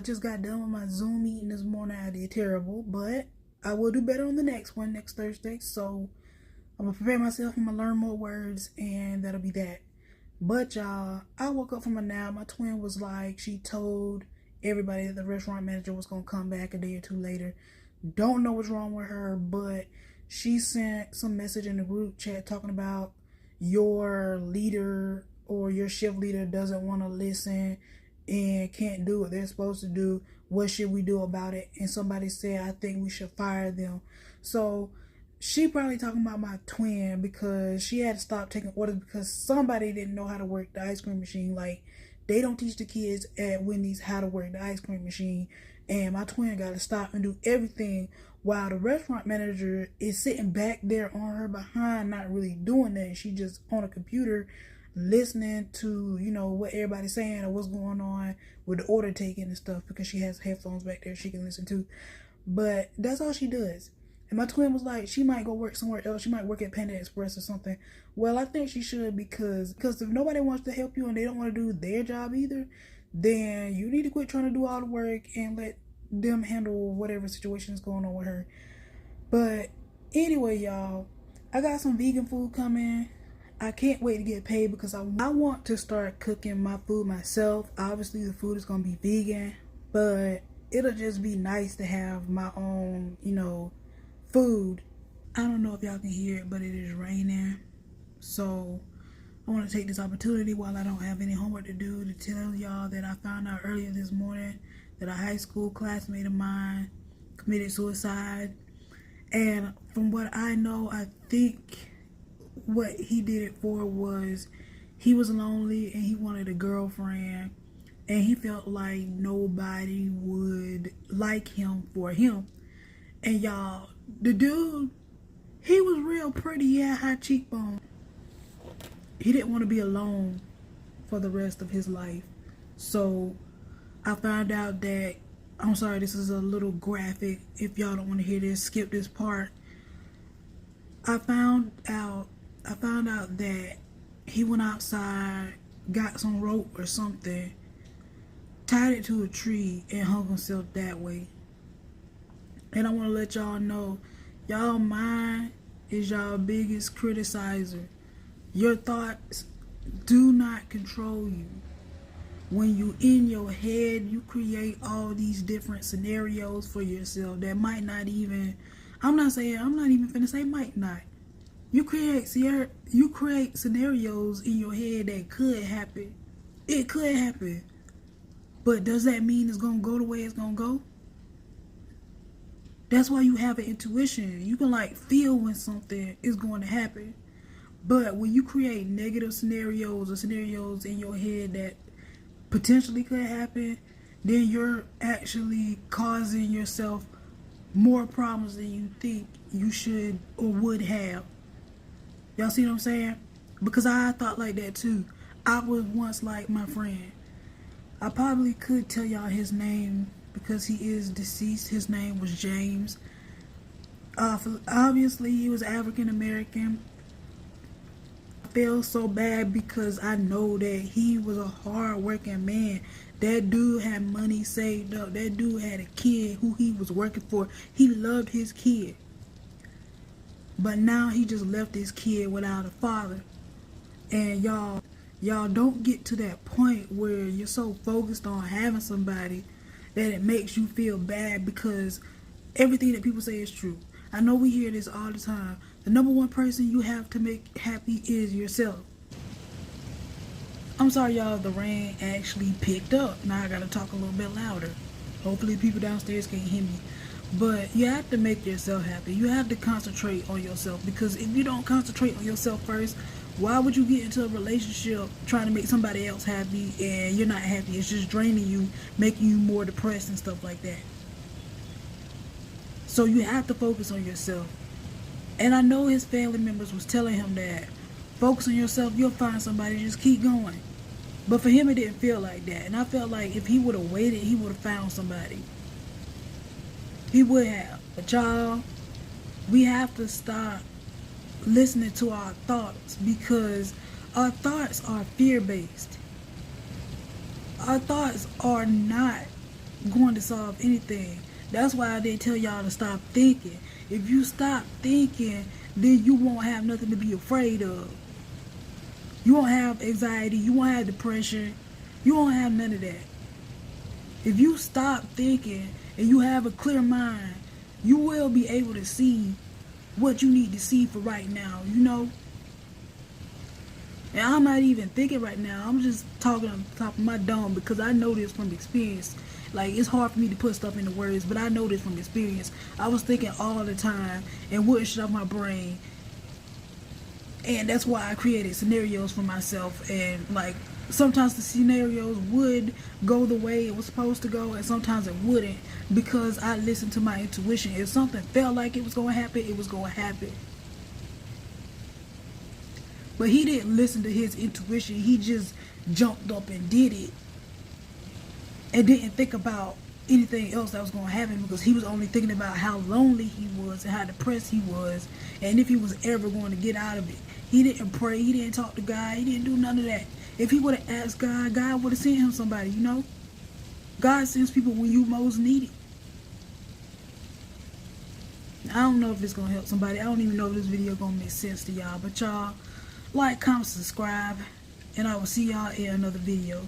I just got done with my Zoom meeting this morning. I did terrible, but I will do better on the next one, next Thursday. So I'm gonna prepare myself. I'm gonna learn more words, and that'll be that. But y'all, I woke up from a nap. My twin was like, she told everybody that the restaurant manager was gonna come back a day or two later. Don't know what's wrong with her, but she sent some message in the group chat talking about your leader or your shift leader doesn't want to listen and can't do what they're supposed to do. What should we do about it? And somebody said, I think we should fire them. So she probably talking about my twin because she had to stop taking orders because somebody didn't know how to work the ice cream machine. Like, they don't teach the kids at Wendy's how to work the ice cream machine. And my twin got to stop and do everything while the restaurant manager is sitting back there on her behind, not really doing that. She just on a computer listening to, what everybody's saying or what's going on with the order taking and stuff, because she has headphones back there she can listen to. But that's all she does. And my twin was like, she might go work somewhere else. She might work at Panda Express or something. Well, I think she should, because if nobody wants to help you and they don't want to do their job either, then you need to quit trying to do all the work and let them handle whatever situation is going on with her. But anyway, y'all, I got some vegan food coming. I can't wait to get paid because I want to start cooking my food myself. Obviously, the food is going to be vegan, but it'll just be nice to have my own, food. I don't know if y'all can hear it, but it is raining. So I want to take this opportunity while I don't have any homework to do to tell y'all that I found out earlier this morning that a high school classmate of mine committed suicide. And from what I know, I think what he did it for was he was lonely and he wanted a girlfriend, and he felt like nobody would like him for him. And y'all, the dude, he was real pretty. He had high cheekbones. He didn't want to be alone for the rest of his life. So I found out that, I'm sorry, this is a little graphic. If y'all don't want to hear this, skip this part. I found out that he went outside, got some rope or something, tied it to a tree, and hung himself that way. And I want to let y'all know, y'all mind is y'all biggest criticizer. Your thoughts do not control you. When you in your head, you create all these different scenarios for yourself that might not even, I'm not even finna say might not. You create scenarios in your head that could happen. It could happen. But does that mean it's gonna go the way it's gonna go? That's why you have an intuition. You can feel when something is going to happen. But when you create negative scenarios or scenarios in your head that potentially could happen, then you're actually causing yourself more problems than you think you should or would have. Y'all see what I'm saying? Because I thought like that too. I was once like my friend. I probably could tell y'all his name because he is deceased. His name was James. Obviously, he was African American. I feel so bad because I know that he was a hard-working man. That dude had money saved up. That dude had a kid who he was working for. He loved his kid. But now he just left his kid without a father. And y'all don't get to that point where you're so focused on having somebody that it makes you feel bad because everything that people say is true. I know we hear this all the time. The number one person you have to make happy is yourself. I'm sorry, y'all, the rain actually picked up. Now I gotta talk a little bit louder. Hopefully people downstairs can hear me. But you have to make yourself happy. You have to concentrate on yourself, because if you don't concentrate on yourself first, why would you get into a relationship trying to make somebody else happy and you're not happy? It's just draining you, making you more depressed and stuff like that. So you have to focus on yourself. And I know his family members was telling him that, focus on yourself, you'll find somebody, just keep going. But for him, it didn't feel like that. And I felt like if he would have waited, he would have found somebody. He would have. But y'all, we have to stop listening to our thoughts, because our thoughts are fear-based. Our thoughts are not going to solve anything. That's why I didn't tell y'all to stop thinking. If you stop thinking, then you won't have nothing to be afraid of. You won't have anxiety. You won't have depression. You won't have none of that. If you stop thinking and you have a clear mind, you will be able to see what you need to see for right now, you know? And I'm not even thinking right now. I'm just talking on top of my dome because I know this from experience. Like, it's hard for me to put stuff into words, but I know this from experience. I was thinking all the time and wouldn't shut off my brain. And that's why I created scenarios for myself. And, like, sometimes the scenarios would go the way it was supposed to go, and sometimes it wouldn't, because I listened to my intuition. If something felt like it was going to happen, it was going to happen. But he didn't listen to his intuition. He just jumped up and did it and didn't think about anything else that was going to happen, because he was only thinking about how lonely he was and how depressed he was and if he was ever going to get out of it. He didn't pray. He didn't talk to God. He didn't do none of that. If he would have asked God, God would have sent him somebody, you know? God sends people when you most need it. I don't know if it's going to help somebody. I don't even know if this video going to make sense to y'all. But y'all, like, comment, subscribe, and I will see y'all in another video.